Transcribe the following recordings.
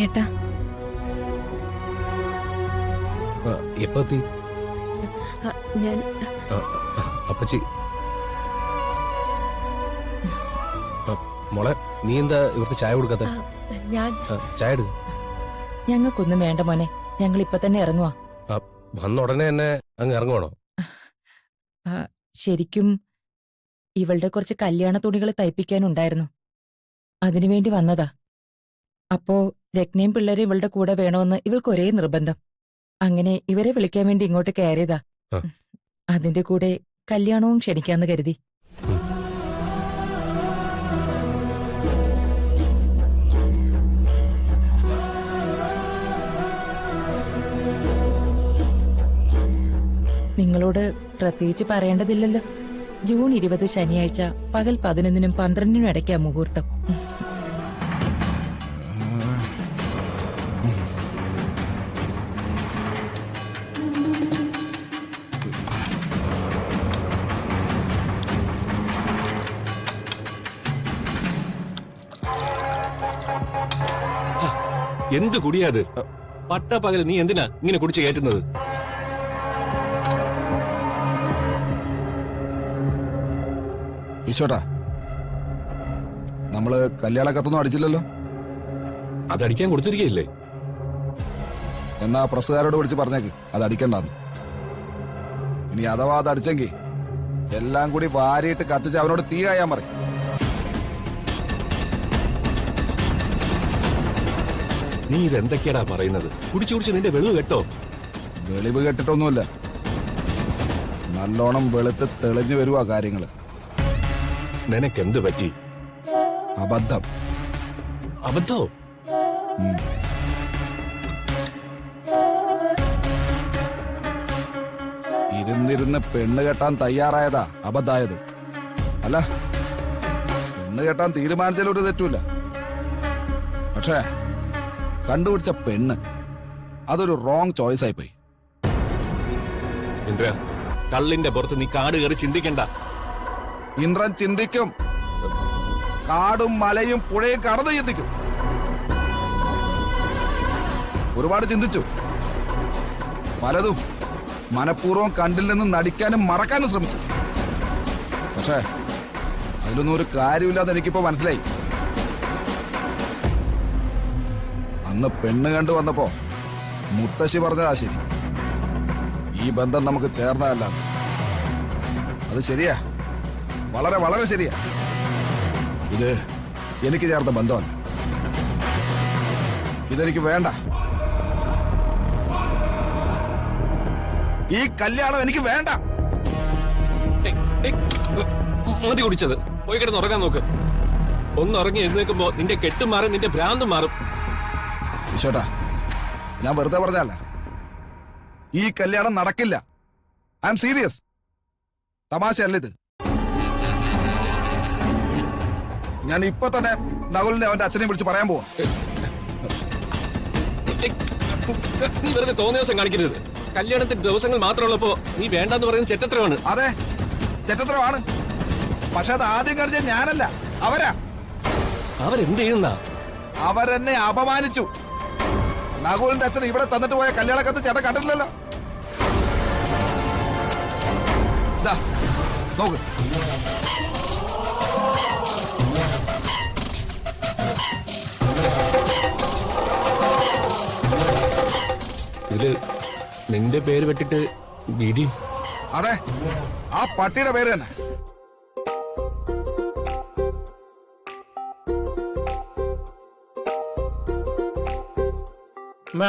ഏട്ടാ. എപ്പോ എത്തി? ഞാൻ അപ്പച്ചി മോളെ, നീ എന്താ ഇവർക്ക് ചായ കൊടുക്കാത്ത? ഞാൻ ചായ എടുക്ക. ഞങ്ങൾക്കൊന്നും വേണ്ട മോനെ, ഞങ്ങൾ ഇപ്പൊ തന്നെ ഇറങ്ങുവാ. വന്ന ഉടനെ തന്നെ അങ്ങ് ഇറങ്ങുവാണോ? ശരിക്കും ഇവളുടെ കുറച്ച് കല്യാണ തുണികൾ തയ്പ്പിക്കാനുണ്ടായിരുന്നു, അതിനുവേണ്ടി വന്നതാ. അപ്പോ രത്നയും പിള്ളേരും ഇവളുടെ കൂടെ വേണമെന്ന് ഇവൾക്ക് ഒരേ നിർബന്ധം. അങ്ങനെ ഇവരെ വിളിക്കാൻ വേണ്ടി ഇങ്ങോട്ട് കയറിയതാ. അതിന്റെ കൂടെ കല്യാണവും ക്ഷണിക്കാന്ന് കരുതി. നിങ്ങളോട് പ്രത്യേകിച്ച് പറയേണ്ടതില്ലല്ലോ. ജൂൺ 20 ശനിയാഴ്ച പകൽ 11-നും 12-നും ഇടയ്ക്കാ മുഹൂർത്തം. എന്ത് കുടിയാത്? പട്ടപ്പകല് നീ എന്തിനാ ഇങ്ങനെ കുടിച്ച് കയറ്റുന്നത്? ഈശോട്ടാ, നമ്മള് കല്യാണ കത്തൊന്നും അടിച്ചില്ലല്ലോ. അതടിക്കാൻ കൊടുത്തിരിക്കയില്ലേ? എന്നാ പ്രസ്സുകാരോട് വിളിച്ച് പറഞ്ഞേക്ക് അത് അടിക്കണ്ടെന്ന്. ഇനി അഥവാ അത് അടിച്ചെങ്കിൽ എല്ലാം കൂടി വാരിയിട്ട് കത്തിച്ച് അവനോട് തീ കായാൻ പറയും. നീ ഇതെന്തൊക്കെയാടാ പറയുന്നത്? കുടിച്ചു കുടിച്ച് നിന്റെ വെളിവ് കേട്ടോ? വെളിവ് കെട്ടിട്ടൊന്നുമില്ല, നല്ലോണം വെളുത്ത് തെളിഞ്ഞു വരുവാ കാര്യങ്ങള്. നിനക്കെന്ത് പറ്റി? അബദ്ധം. അബദ്ധോ? ഇരുന്നിരുന്ന് പെണ്ണ് കെട്ടാൻ തയ്യാറായതാ അബദ്ധായത്. അല്ല, പെണ്ണ് കെട്ടാൻ തീരുമാനിച്ചാലൊരു തെറ്റുമില്ല. പക്ഷേ കണ്ടുപിടിച്ച പെണ്ണ് അതൊരു റോങ് ചോയ്സ് ആയിപ്പോയി. ഇന്ദ്ര, കള്ളിന്റെ പുറത്ത് നീ കാട് കയറി ചിന്തിക്കണ്ട. ഇന്ദ്രൻ ചിന്തിക്കും, കാടും മലയും പുഴയും കടന്ന് ചിന്തിക്കും. ഒരുപാട് ചിന്തിച്ചു, പലതും മനഃപൂർവ്വം കണ്ടിൽ നിന്ന് നടിക്കാനും മറക്കാനും ശ്രമിച്ചു. പക്ഷേ അതിലൊന്നും ഒരു കാര്യമില്ലാന്ന് എനിക്കിപ്പോ മനസ്സിലായി. അന്ന് പെണ്ണ് കണ്ടു വന്നപ്പോ മുത്തശ്ശി പറഞ്ഞതാ ശരി, ഈ ബന്ധം നമുക്ക് ചേർന്നതല്ല. അത് ശരിയാ, വളരെ വളരെ ശരിയാ. ഇത് എനിക്ക് ചേർന്ന ബന്ധമല്ല, ഇതെനിക്ക് വേണ്ട. ഈ കല്യാണം എനിക്ക് വേണ്ട. മതി കുടിച്ചത്, പോയി കിടന്ന് ഉറങ്ങാൻ നോക്ക്. ഒന്നുറങ്ങി എഴുന്നേൽക്കുമ്പോ നിന്റെ കെട്ടും മാറും, നിന്റെ ഭ്രാന്തും മാറും. ഈശോട്ടാ, ഞാൻ വെറുതെ പറഞ്ഞല്ല, ഈ കല്യാണം നടക്കില്ല. I M serious. തമാശയല്ല ഇത്. ഞാൻ ഇപ്പൊ തന്നെ നകുലിനെ അവന്റെ അച്ഛനെയും വിളിച്ച് പറയാൻ പോവാ. നീ വെറുതെ തോന്നിയ ദിവസം കാണിക്കരുത്. കല്യാണത്തിന്റെ ദിവസങ്ങൾ മാത്രമുള്ളപ്പോ നീ വേണ്ടെന്ന് പറയുന്നത് ചെറ്റത്രമാണ്. അതെ, ചെറ്റത്രമാണ്. പക്ഷെ അത് ആദ്യം കാണിച്ച ഞാനല്ല, അവരാ. അവരെന്ത് ചെയ്യുന്ന? അവരെന്നെ അപമാനിച്ചു. നകുലിന്റെ അച്ഛൻ ഇവിടെ തന്നിട്ട് പോയ കല്യാണ കത്ത് ചേട്ടൻ കണ്ടിട്ടില്ലല്ലോ. നോക്ക്, ഇതില് നിന്റെ പേര് വെട്ടിട്ട് ഗിരി. അതെ, ആ പട്ടിയുടെ പേര് തന്നെ.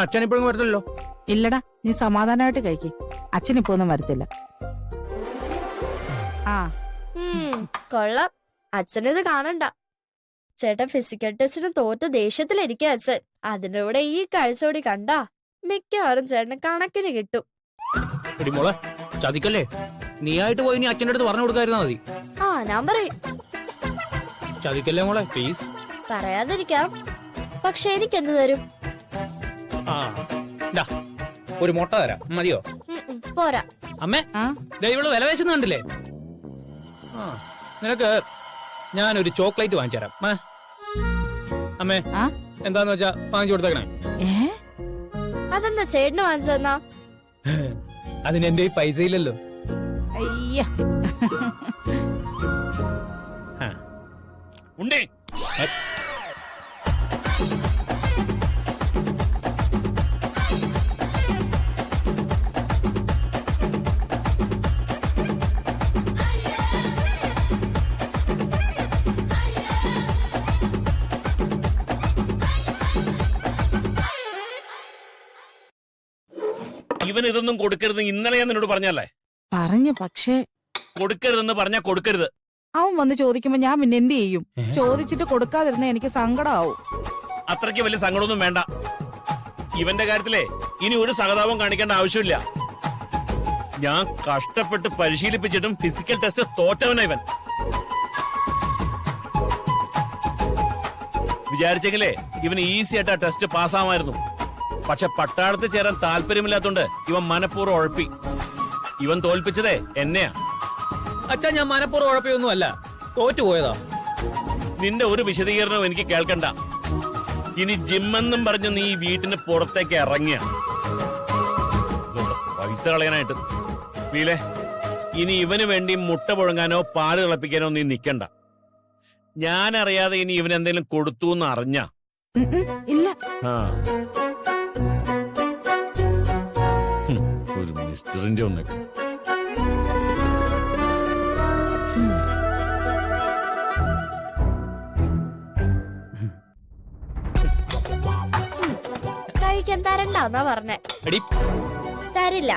അച്ഛനിപ്പോഴും വരത്തില്ലല്ലോ. ഇല്ലടാ, നീ സമാധാനമായിട്ട് കഴിക്ക്. അച്ഛനിപ്പോ ഒന്നും വരത്തില്ല. ആ കൊള്ളാം, അച്ഛനിത് കാണണ്ട. ചേട്ടൻ ഫിസിക്കൽ ടെസ്റ്റിന് തോറ്റ ദേഷ്യത്തിലിരിക്കുക അച്ഛൻ. അതിന്റെ കൂടെ ഈ കാഴ്ചയോടി കണ്ടാ മിക്കവാറും ചേട്ടന് കണക്കിന് കിട്ടും. എടി മോളെ, ചതിക്കല്ലേ. നീ ആയിട്ട് പോയി നീ അച്ഛൻ്റെ അടുത്ത് പറഞ്ഞു കൊടുക്കാതിരുന്നാ മതി. ആ, ഞാൻ പറയും. ചതിക്കല്ലേ മോളെ, പ്ലീസ്. പറയാതിരിക്കാം, പക്ഷെ എനിക്കെന്ത് തരും? ആ, ഒരു മുട്ട തരാം, മതിയോ? പോരാ. അമ്മേ, ഇവള് വില വേശുന്ന കണ്ടില്ലേ? നിനക്ക് ഞാനൊരു ചോക്ലേറ്റ് വാങ്ങിച്ചു തരാം. അമ്മേ, എന്താന്ന് വെച്ചാ വാങ്ങിച്ചു കൊടുത്തേക്കണേ. ഏ അതെന്നാ ചേട്ടന് വാങ്ങിച്ചെന്നാ? അതിന് എന്റെ ഈ പൈസ ഇല്ലല്ലോ. അയ്യ ഉണ്ടേ ഇവൻ ഇതൊന്നും കൊടുക്കരുത് ഇന്നലെ ഞാൻ നിന്നോട് പറഞ്ഞല്ലേ? പറഞ്ഞു, പക്ഷേ കൊടുക്കരുതെന്ന് പറഞ്ഞാ കൊടുക്കരുത്. അവൻ വന്ന് ചോദിക്കുമ്പോ ഞാൻ പിന്നെ എന്ത് ചെയ്യും? ചോദിച്ചിട്ട് കൊടുക്കാതിരുന്ന എനിക്ക് സങ്കടമാവും. അത്രയ്ക്ക് വലിയ സങ്കടമൊന്നും വേണ്ട. ഇവന്റെ കാര്യത്തിലേ ഇനി ഒരു സഹതാപം കാണിക്കേണ്ട ആവശ്യമില്ല. ഞാൻ കഷ്ടപ്പെട്ട് പരിശീലിപ്പിച്ചിട്ടും ഫിസിക്കൽ ടെസ്റ്റ് തോറ്റവനാ ഇവൻ. വിചാരിച്ചെങ്കിലേ ഇവന് ഈസി ആയിട്ട് ആ ടെസ്റ്റ് പാസ്സാമായിരുന്നു. പക്ഷെ പട്ടാളത്തിൽ ചേരാൻ താല്പര്യമില്ലാത്തോണ്ട് ഇവൻ മനഃപൂർവ്വം ഉഴപ്പി. ഇവൻ തോൽപ്പിച്ചതേ എന്നെയാ. അച്ഛാ, ഞാൻ മനഃപൂർവ്വം ഉഴപ്പിയൊന്നും അല്ല, തോറ്റുപോയതാ. നിന്റെ ഒരു വിശദീകരണവും എനിക്ക് കേൾക്കണ്ട. ഇനി ജിമ്മെന്നും പറഞ്ഞ് നീ വീട്ടിന് പുറത്തേക്ക് ഇറങ്ങിയ പൈസ കളയാനായിട്ട്. വീലേ, ഇനി ഇവന് വേണ്ടി മുട്ട പുഴങ്ങാനോ പാല് തിളപ്പിക്കാനോ നീ നിക്കണ്ട. ഞാൻ അറിയാതെ ഇനി ഇവൻ എന്തെങ്കിലും കൊടുത്തു എന്ന് അറിഞ്ഞ ഇല്ല. ഒരു മിസ്റ്ററിന്റെ ഒന്നൊക്കെ. കഴിക്കാൻ തരണ്ടെന്നാ പറഞ്ഞേ. എടി, തരില്ല.